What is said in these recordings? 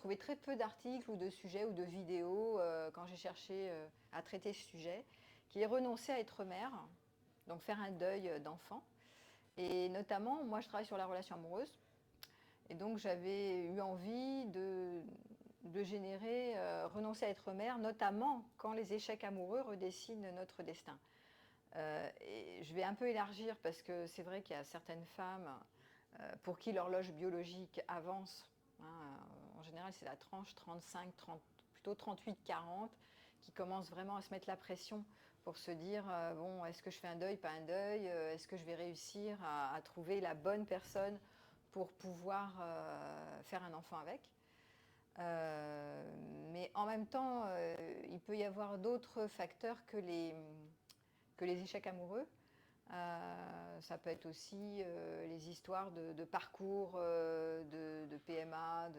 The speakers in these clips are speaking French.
trouvé très peu d'articles ou de sujets ou de vidéos quand j'ai cherché à traiter ce sujet, qui est renoncer à être mère, donc faire un deuil d'enfant. Et notamment, moi je travaille sur la relation amoureuse, et donc j'avais eu envie de générer, renoncer à être mère, notamment quand les échecs amoureux redessinent notre destin. Et je vais un peu élargir parce que c'est vrai qu'il y a certaines femmes pour qui l'horloge biologique avance. Hein, en général, c'est la tranche 35, 30, plutôt 38-40 qui commence vraiment à se mettre la pression pour se dire bon, est-ce que je fais un deuil, pas un deuil, est-ce que je vais réussir à trouver la bonne personne pour pouvoir faire un enfant avec. Mais en même temps, il peut y avoir d'autres facteurs que les échecs amoureux. Ça peut être aussi les histoires de parcours de PMA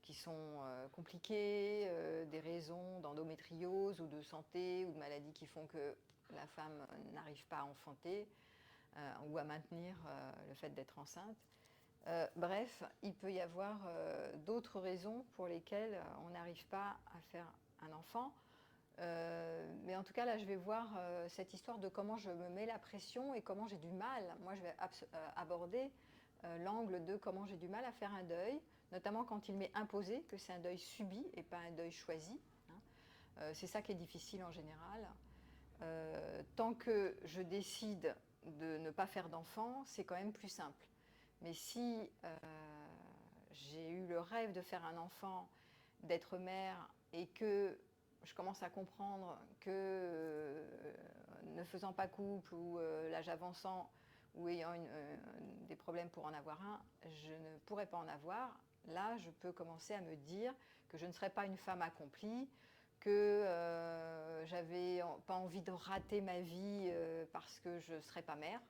qui sont compliquées, des raisons d'endométriose ou de santé ou de maladies qui font que la femme n'arrive pas à enfanter ou à maintenir le fait d'être enceinte. Bref, il peut y avoir d'autres raisons pour lesquelles on n'arrive pas à faire un enfant. Mais en tout cas, là, je vais voir cette histoire de comment je me mets la pression et comment j'ai du mal. Moi, je vais aborder l'angle de comment j'ai du mal à faire un deuil, notamment quand il m'est imposé, que c'est un deuil subi et pas un deuil choisi. Hein. C'est ça qui est difficile en général. Tant que je décide de ne pas faire d'enfant, c'est quand même plus simple. Mais si j'ai eu le rêve de faire un enfant, d'être mère, et que je commence à comprendre que ne faisant pas couple ou l'âge avançant ou ayant des problèmes pour en avoir un, je ne pourrais pas en avoir, là je peux commencer à me dire que je ne serai pas une femme accomplie, que j'avais pas envie de rater ma vie parce que je ne serais pas mère.